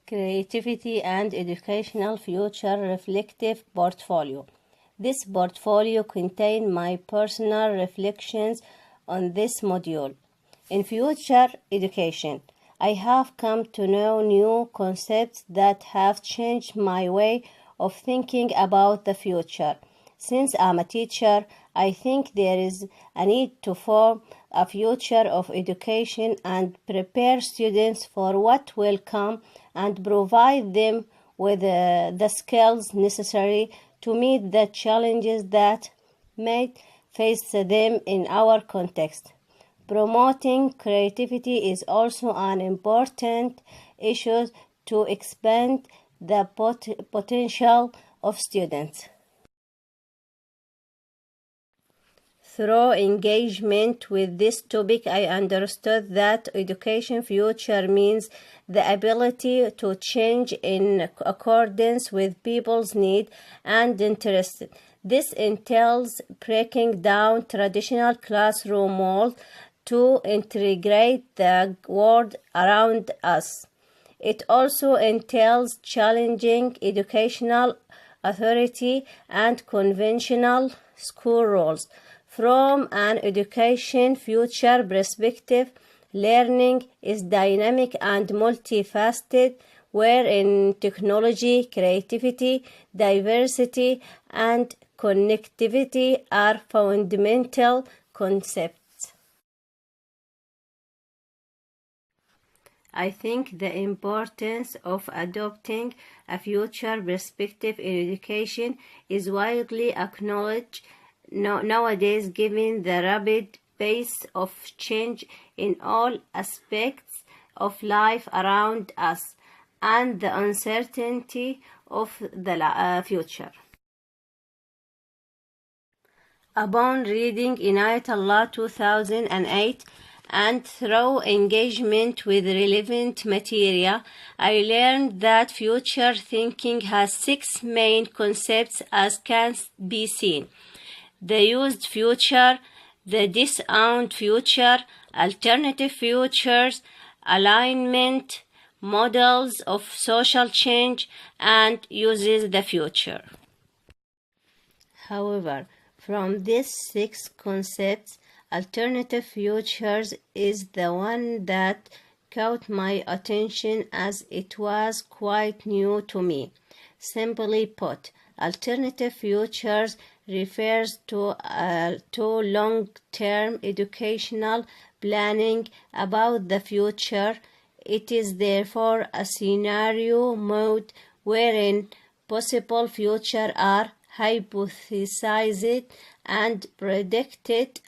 Creativity and Educational Future Reflective Portfolio. This portfolio contains my personal reflections on this module. In future education, I have come to know new concepts that have changed my way of thinking about the future. Since I'm a teacher, I think there is a need to form a future of education and prepare students for what will come and provide them with the skills necessary to meet the challenges that may face them in our context. Promoting creativity is also an important issue to expand the potential of students. Through engagement with this topic, I understood that education future means the ability to change in accordance with people's needs and interests. This entails breaking down traditional classroom molds to integrate the world around us. It also entails challenging educational authority and conventional school rules. From an education future perspective, learning is dynamic and multifaceted, wherein technology, creativity, diversity, and connectivity are fundamental concepts. I think the importance of adopting a future perspective in education is widely acknowledged nowadays, given the rapid pace of change in all aspects of life around us and the uncertainty of the future. Upon reading Inayat Allah 2008 and through engagement with relevant material, I learned that future thinking has 6 main concepts as can be seen: the used future, the disowned future, alternative futures, alignment, models of social change, and uses the future. However, from these 6 concepts, alternative futures is the one that caught my attention as it was quite new to me. Simply put, alternative futures refers to long-term educational planning about the future. It is therefore a scenario mode wherein possible futures are hypothesized and predicted.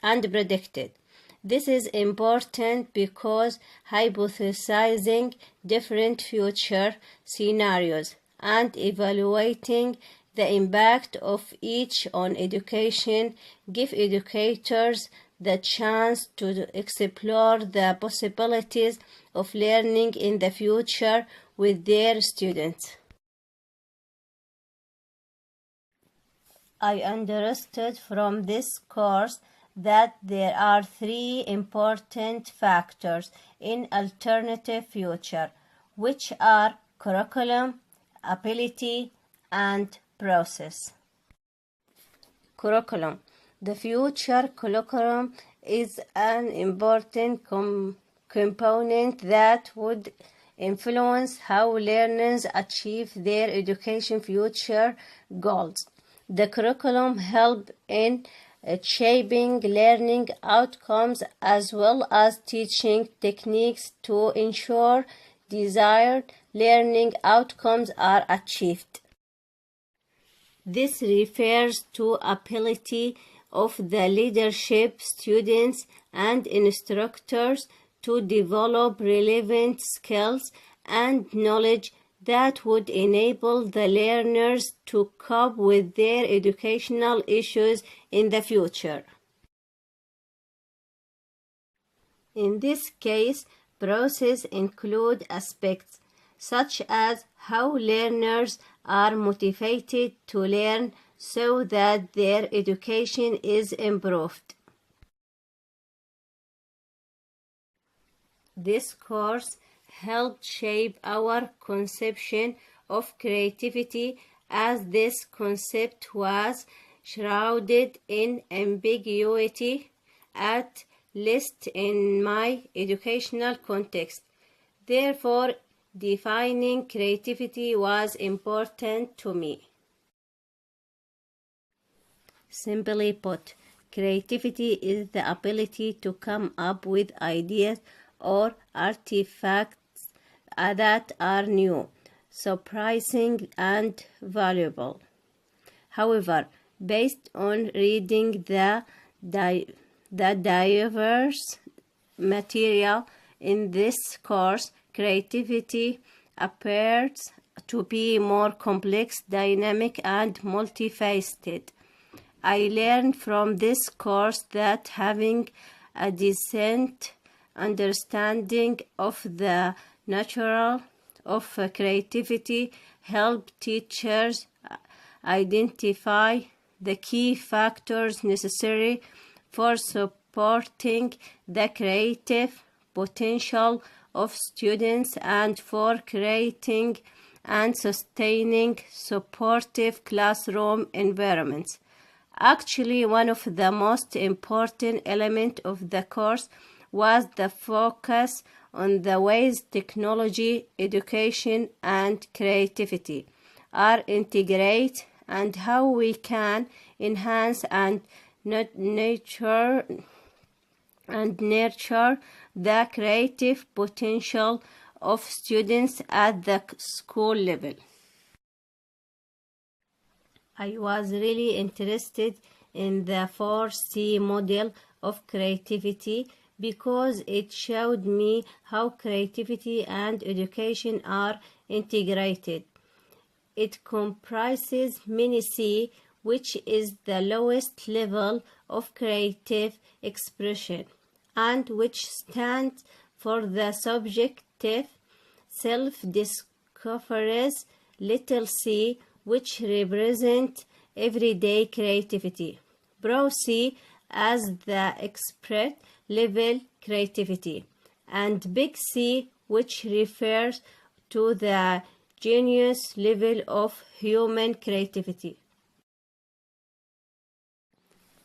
This is important because hypothesizing different future scenarios and evaluating the impact of each on education give educators the chance to explore the possibilities of learning in the future with their students. I understood from this course that there are 3 important factors in alternative future, which are curriculum, ability, and process. Curriculum. The future curriculum is an important component that would influence how learners achieve their education future goals. The curriculum helps in shaping learning outcomes as well as teaching techniques to ensure desired learning outcomes are achieved. This refers to ability of the leadership, students, and instructors to develop relevant skills and knowledge that would enable the learners to cope with their educational issues in the future. In this case, process include aspects such as how learners are motivated to learn so that their education is improved. This course helped shape our conception of creativity, as this concept was shrouded in ambiguity, at least in my educational context. Therefore, defining creativity was important to me. Simply put, creativity is the ability to come up with ideas or artifacts that are new, surprising, and valuable. However, based on reading the diverse material in this course, creativity appears to be more complex, dynamic, and multifaceted. I learned from this course that having a decent understanding of the nature of creativity helps teachers identify the key factors necessary for supporting the creative potential of students and for creating and sustaining supportive classroom environments. Actually, one of the most important elements of the course was the focus on the ways technology, education, and creativity are integrated and how we can enhance and nurture the creative potential of students at the school level. I was really interested in the 4C model of creativity because it showed me how creativity and education are integrated. It comprises mini C, which is the lowest level of creative expression, and which stands for the subjective self-discoveries, little c, which represent everyday creativity, Pro C as the expert level creativity, and Big C, which refers to the genius level of human creativity.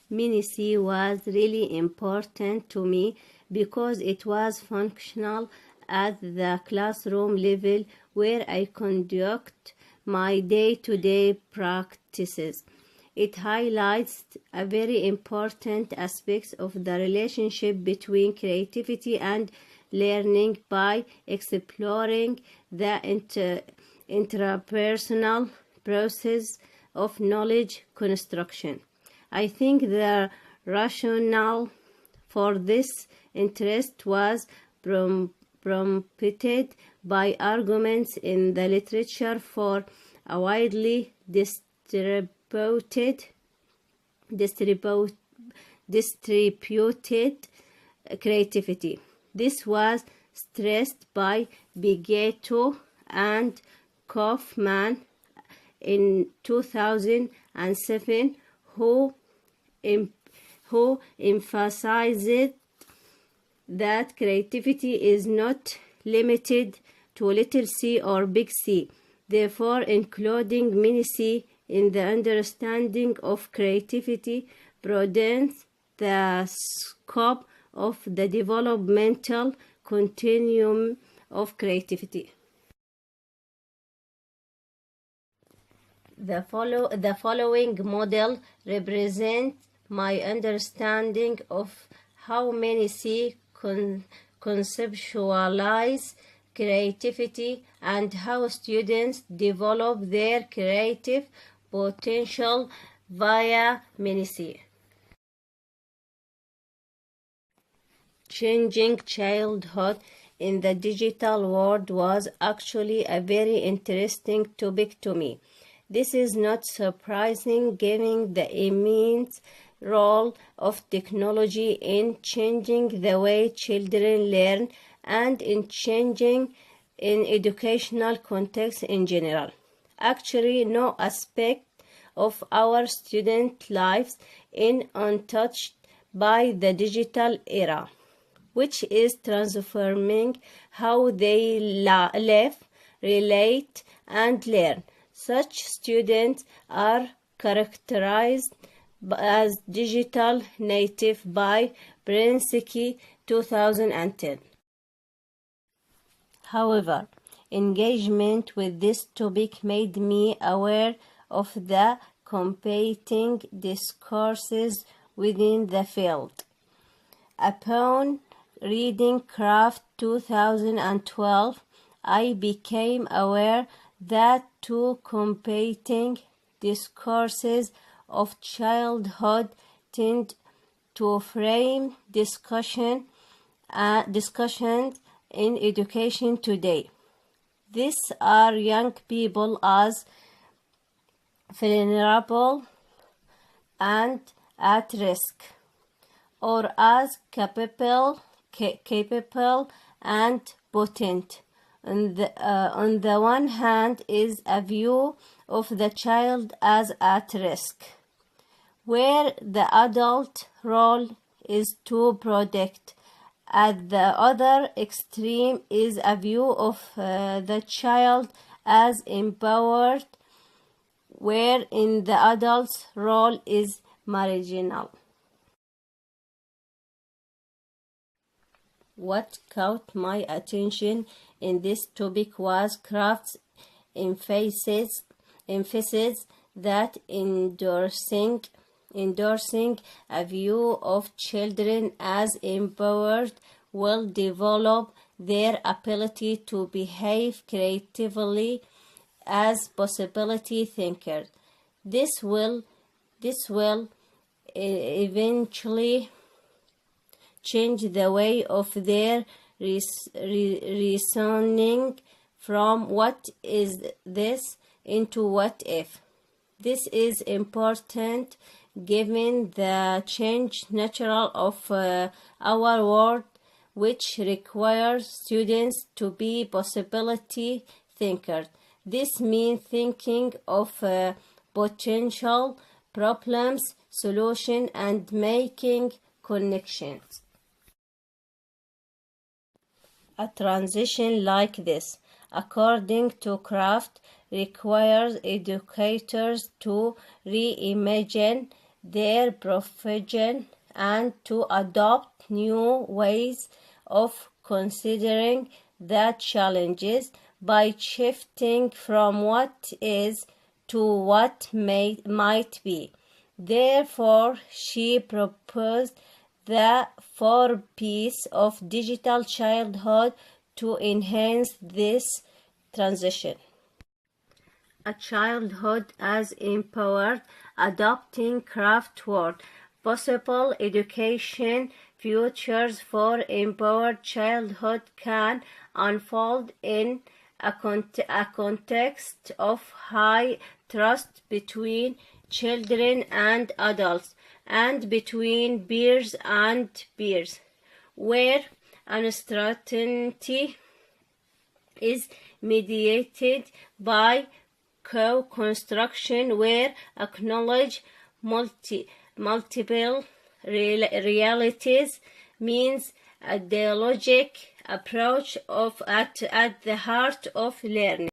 Mini C was really important to me because it was functional at the classroom level where I conduct my day-to-day practices. It highlights a very important aspect of the relationship between creativity and learning by exploring the interpersonal process of knowledge construction. I think the rationale for this interest was prompted by arguments in the literature for a widely distributed creativity. This was stressed by Bigetto and Kaufman in 2007, who emphasized that creativity is not limited to little c or big C. Therefore, including mini c in the understanding of creativity broadens the scope of the developmental continuum of creativity. The following model represents my understanding of how many C conceptualize creativity and how students develop their creative potential via mini C. Changing childhood in the digital world was actually a very interesting topic to me. This is not surprising given the immense role of technology in changing the way children learn and in changing in educational context in general. Actually, no aspect of our student lives is untouched by the digital era. which is transforming how they live, relate, and learn. Such students are characterized as digital native by Brzezinski 2010. However, engagement with this topic made me aware of the competing discourses within the field. Upon reading Craft 2012, I became aware that two competing discourses of childhood tend to frame discussions in education today. These are young people as vulnerable and at risk, or as capable and potent. On the one hand is a view of the child as at risk, where the adult role is to protect. At the other extreme is a view of the child as empowered, wherein the adult's role is marginal. What caught my attention in this topic was Craft's emphasis that endorsing a view of children as empowered will develop their ability to behave creatively as possibility thinkers. This will eventually change the way of their reasoning from what is this into what if. This is important given the change nature of our world, which requires students to be possibility thinkers. This means thinking of potential problems, solutions, and making connections. A transition like this, according to Craft, requires educators to reimagine their profession and to adopt new ways of considering the challenges by shifting from what is to what might be. Therefore, she proposed the 4 P's of digital childhood to enhance this transition. A childhood as empowered, adopting Craft word, possible education futures for empowered childhood can unfold in a context of high trust between children and adults, and between peers and peers, where uncertainty is mediated by co-construction, where acknowledge multiple realities means a dialogic approach at the heart of learning.